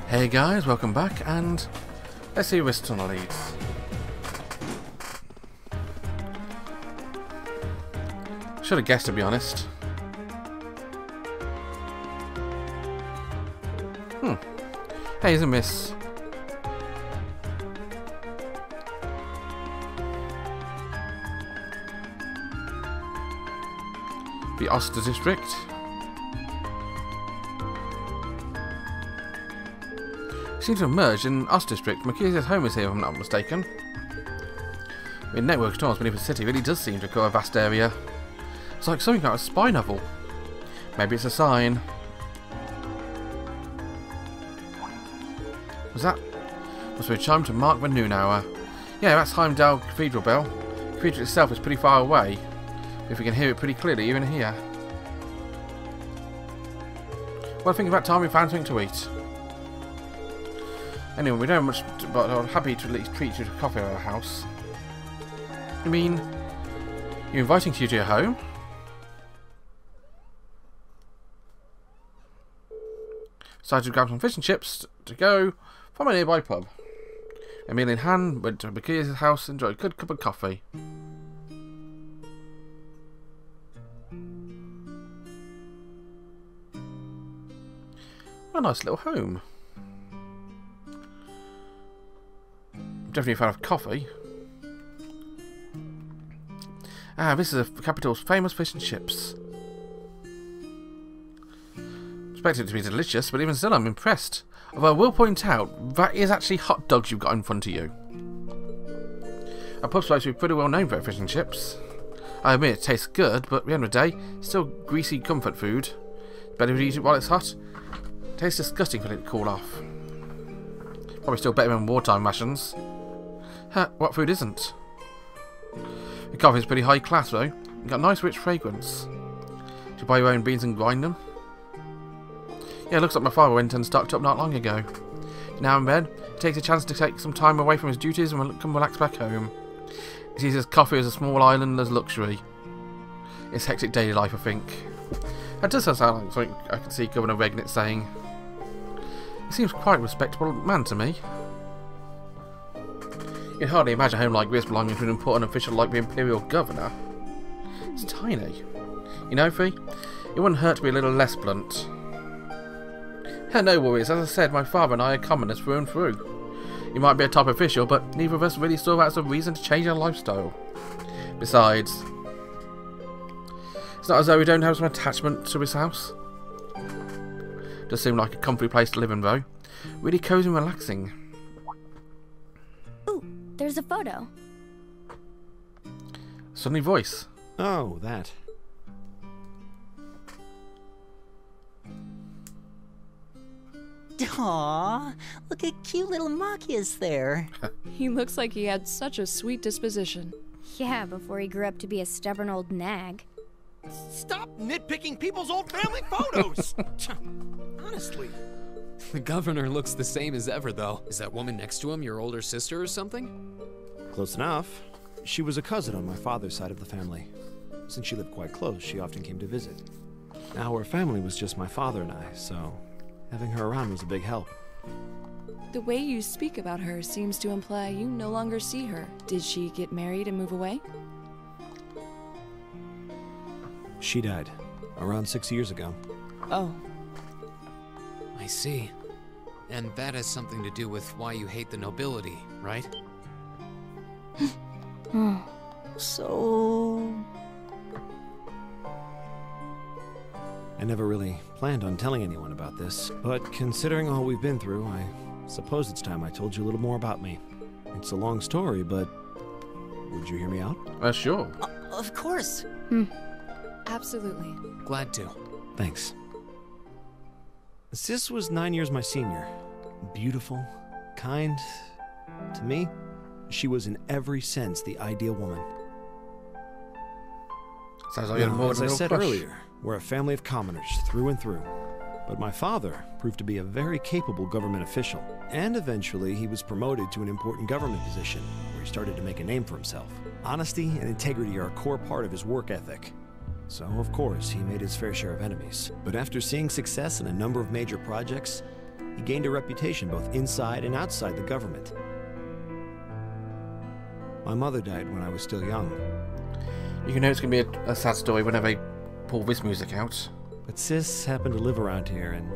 Hey guys, welcome back, and let's see where this tunnel leads. Should have guessed, to be honest. Hey, isn't Miss? The Oster district. Seems to have merged in Oster district. Machias' home is here, if I'm not mistaken. The network of tunnels beneath the city really does seem to cover a vast area. It's like something out of a spy novel. Maybe it's a sign. Was that? Must be a chime to mark the noon hour. Yeah, that's Heimdall Cathedral bell. The cathedral itself is pretty far away, if we can hear it pretty clearly even here. Well, I think about time we found something to eat. Anyway, we don't have much, but I'm happy to at least treat you to coffee at our house. I mean, you're inviting you to your home? Decided to grab some fish and chips to go from a nearby pub. A meal in hand, went to Machias' house, enjoyed a good cup of coffee. What a nice little home. Definitely a fan of coffee. Ah, this is the capital's famous fish and chips. Expected it to be delicious, but even still I'm impressed. Although I will point out, that is actually hot dogs you've got in front of you. Our pub's supposed to be pretty well known for fish and chips. I admit it tastes good, but at the end of the day, it's still greasy comfort food. Better to eat it while it's hot. It tastes disgusting for it to cool off. Probably still better than wartime rations. Huh, what food isn't? The coffee is pretty high class though. It's got a nice rich fragrance. Do you buy your own beans and grind them? Yeah, it looks like my father went and stocked up not long ago. Now and then, he takes a chance to take some time away from his duties and come relax back home. He sees his coffee as a small island as luxury. It's hectic daily life, I think. That does sound like something I can see Governor Regnitz saying. He seems quite a respectable man to me. You'd hardly imagine a home like this belonging to an important official like the Imperial Governor. It's tiny. You know, Fee, it wouldn't hurt to be a little less blunt. No worries, as I said, my father and I are commoners through and through. You might be a top official, but neither of us really saw that as a reason to change our lifestyle. Besides, it's not as though we don't have some attachment to this house. Does seem like a comfy place to live in though. Really cozy and relaxing. Ooh, there's a photo. Sunny voice. Oh, that. Aww, look at cute little Machias there. He looks like he had such a sweet disposition. Yeah, before he grew up to be a stubborn old nag. Stop nitpicking people's old family photos! Honestly. The governor looks the same as ever, though. Is that woman next to him your older sister or something? Close enough. She was a cousin on my father's side of the family. Since she lived quite close, she often came to visit. Our family was just my father and I, so having her around was a big help. The way you speak about her seems to imply you no longer see her. Did she get married and move away? She died around 6 years ago. Oh. I see. And that has something to do with why you hate the nobility, right? So... I never really planned on telling anyone about this, but considering all we've been through, I suppose it's time I told you a little more about me. It's a long story, but would you hear me out? Sure. Of course. Absolutely. Glad to. Thanks. Sis was 9 years my senior. Beautiful, kind. To me, she was in every sense the ideal woman. Sounds like you had more as than I a little said crush. earlier, we're a family of commoners through and through. But my father proved to be a very capable government official, and eventually he was promoted to an important government position, where he started to make a name for himself. Honesty and integrity are a core part of his work ethic. So, of course, he made his fair share of enemies. But after seeing success in a number of major projects, He gained a reputation both inside and outside the government. My mother died when I was still young. You know it's going to be a sad story whenever they pull this music out. But Sis happened to live around here and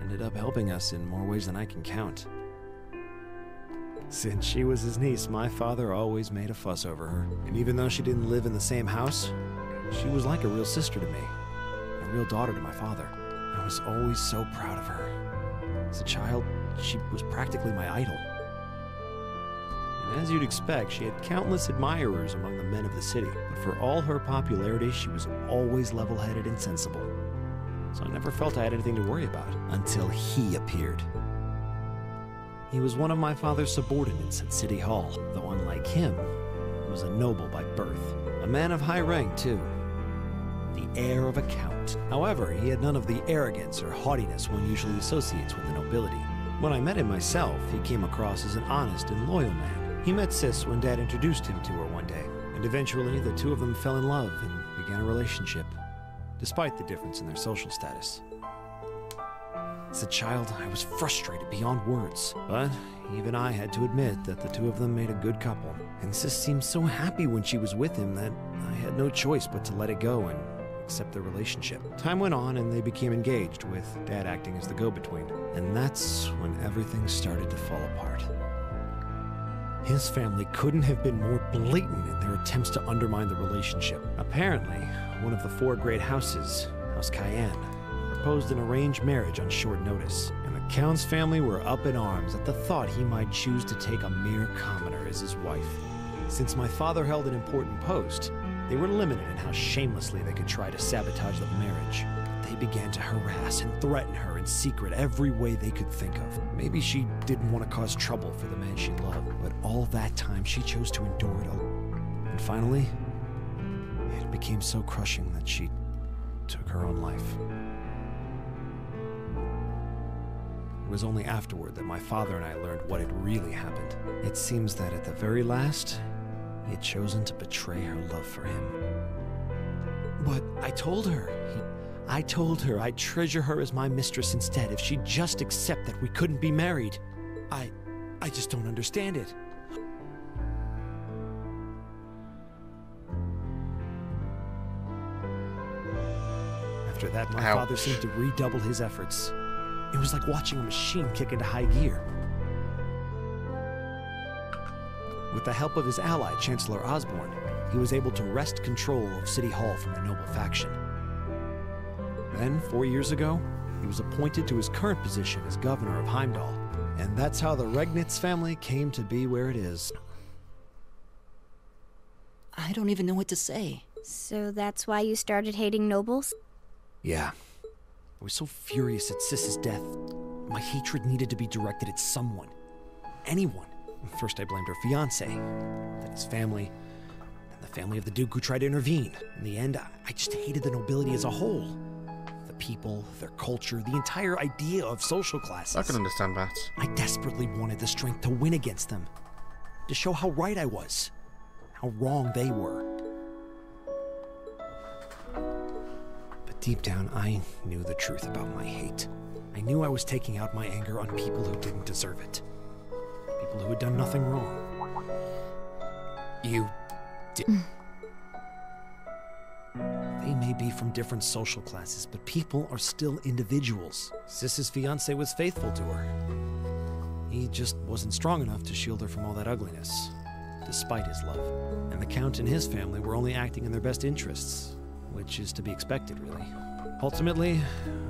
ended up helping us in more ways than I can count. Since she was his niece, my father always made a fuss over her. And even though she didn't live in the same house, she was like a real sister to me, a real daughter to my father. I was always so proud of her. As a child, she was practically my idol. And as you'd expect, she had countless admirers among the men of the city, but for all her popularity, she was always level-headed and sensible. So I never felt I had anything to worry about, until he appeared. He was one of my father's subordinates at City Hall, though unlike him, he was a noble by birth. A man of high rank, too. The heir of a count. However, he had none of the arrogance or haughtiness one usually associates with the nobility. When I met him myself, he came across as an honest and loyal man. He met Sis when Dad introduced him to her one day, and eventually the two of them fell in love and began a relationship, despite the difference in their social status. As a child, I was frustrated beyond words, but even I had to admit that the two of them made a good couple, and Sis seemed so happy when she was with him that I had no choice but to let it go and accept their relationship. Time went on and they became engaged, with Dad acting as the go-between, and that's when everything started to fall apart. His family couldn't have been more blatant in their attempts to undermine the relationship. Apparently, one of the four great houses, House Cayenne, proposed an arranged marriage on short notice, and the Count's family were up in arms at the thought he might choose to take a mere commoner as his wife. Since my father held an important post, they were limited in how shamelessly they could try to sabotage the marriage. They began to harass and threaten her in secret every way they could think of. Maybe she didn't want to cause trouble for the man she loved, but all that time she chose to endure it all. And finally, it became so crushing that she took her own life. It was only afterward that my father and I learned what had really happened. It seems that at the very last, he had chosen to betray her love for him. But I told her I'd treasure her as my mistress instead if she'd just accept that we couldn't be married. I just don't understand it. After that, my father seemed to redouble his efforts. It was like watching a machine kick into high gear. With the help of his ally, Chancellor Osborne, he was able to wrest control of City Hall from the Noble faction. Then, 4 years ago, he was appointed to his current position as governor of Heimdall. And that's how the Regnitz family came to be where it is. I don't even know what to say. So that's why you started hating nobles? Yeah. I was so furious at Sis's death. My hatred needed to be directed at someone. Anyone. First I blamed her fiancé, then his family, then the family of the Duke who tried to intervene. In the end, I just hated the nobility as a whole. The people, their culture, the entire idea of social classes. I can understand that. I desperately wanted the strength to win against them. To show how right I was. How wrong they were. But deep down, I knew the truth about my hate. I knew I was taking out my anger on people who didn't deserve it. People who had done nothing wrong. You did. They may be from different social classes, but people are still individuals. Sis's fiancé was faithful to her. He just wasn't strong enough to shield her from all that ugliness, despite his love. And the Count and his family were only acting in their best interests, which is to be expected, really. Ultimately,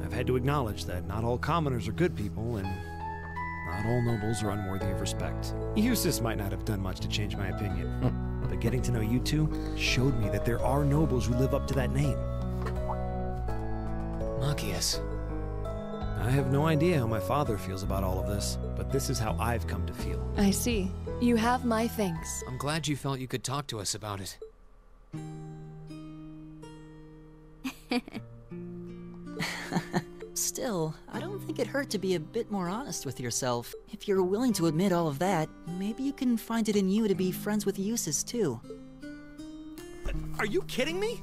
I've had to acknowledge that not all commoners are good people, and not all nobles are unworthy of respect. Eustace might not have done much to change my opinion, but getting to know you two showed me that there are nobles who live up to that name. Machias. I have no idea how my father feels about all of this, but this is how I've come to feel. I see. You have my thanks. I'm glad you felt you could talk to us about it. Still, I don't think it hurt to be a bit more honest with yourself. If you're willing to admit all of that, maybe you can find it in you to be friends with Eustace, too. Are you kidding me?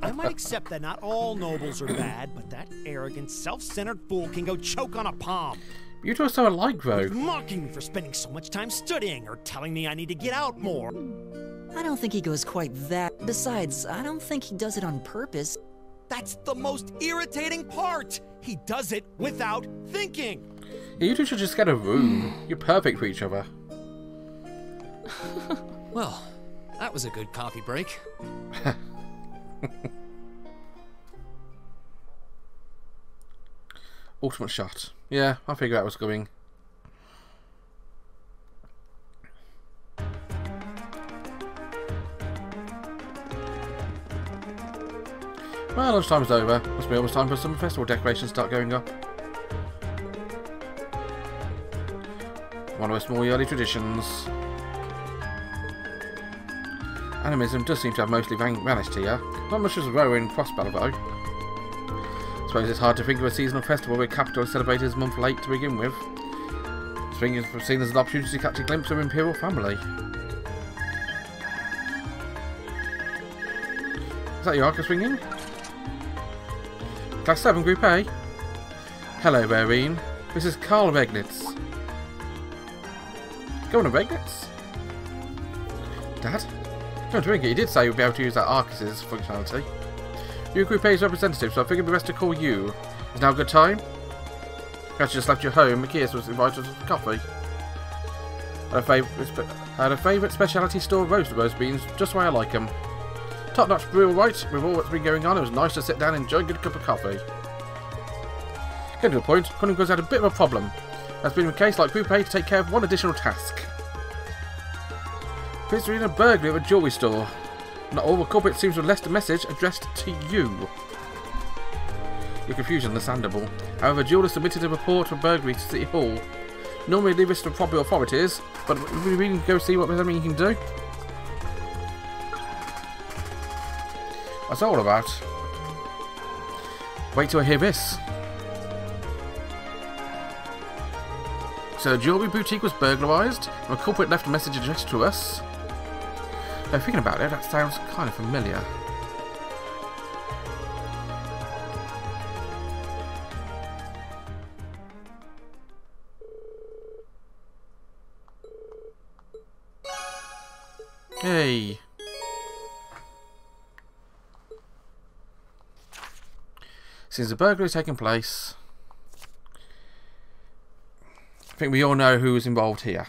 I might accept that not all nobles are bad, but that arrogant, self-centered fool can go choke on a palm. You two are so alike, though. Mocking me for spending so much time studying or telling me I need to get out more. I don't think he goes quite that. Besides, I don't think he does it on purpose. That's the most irritating part. He does it without thinking. Yeah, you two should just get a room. You're perfect for each other. Well, that was a good coffee break. Ultimate shot. Yeah, I figured that was going. Well, lunchtime's over. Must be almost time for some festival decorations to start going up. One of our small early traditions. Animism does seem to have mostly vanished here. Not much as a row in Crossbell though. I suppose it's hard to think of a seasonal festival where capital is celebrated a month late to begin with. Spring is seen as an opportunity to catch a glimpse of Imperial family. Is that your Arca swinging? Class 7 Group A? Hello there, Rean. This is Carl Regnitz. Going to Regnitz? Dad? Come to think it, you did say you'd be able to use that Arcus's functionality. You're Group A's representative, so I figured it'd be best to call you. Is now a good time? I actually just left you home. Machias was invited to coffee. I had a favourite specialty store roast beans, just the way I like them. Top-notch brew, right? With all that's been going on, it was nice to sit down and enjoy a good cup of coffee. Getting to the point, Cunningham's had a bit of a problem. That's been the case like Group A to take care of one additional task. Appears to be in a burglary of a jewellery store. Not all the culprit seems to have left a message addressed to you. Your confusion understandable. However, the jeweller submitted a report for burglary to City Hall. Normally leave this to proper authorities, but we really go see what there's anything you can do. What's that all about? Wait till I hear this. So the jewellery boutique was burglarised, and the culprit left a message addressed to us. Though thinking about it, that sounds kind of familiar. Hey. Since the burglary has taken place, I think we all know who was involved here.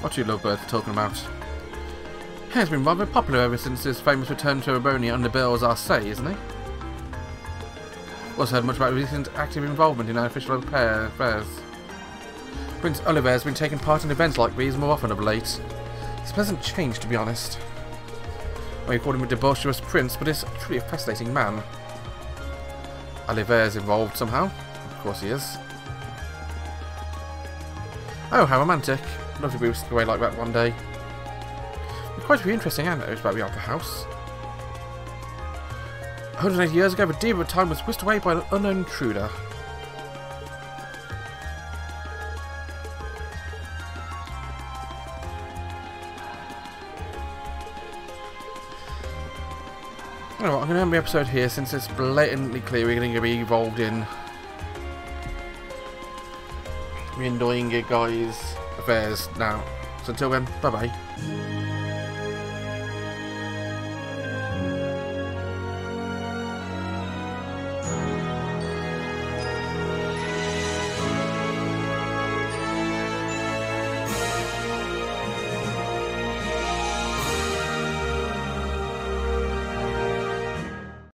What are you lovebirds talking about? He has been rather popular ever since his famous return to Erebonian under Bill's Arce, isn't he? Also heard much about recent active involvement in unofficial affairs. Prince Oliver has been taking part in events like these more often of late. It's a pleasant change, to be honest. Well, you call him a debaucherous prince, but he's truly a fascinating man. Oliver is involved somehow. Of course he is. Oh, how romantic. I'd love to be whisked away like that one day. Quite a few interesting anecdotes about the Opera House. 180 years ago, the diva of time was whisked away by an unknown intruder. You know what, I'm going to end the episode here since it's blatantly clear we're going to be involved in the annoying guys' affairs now. So until then, bye bye.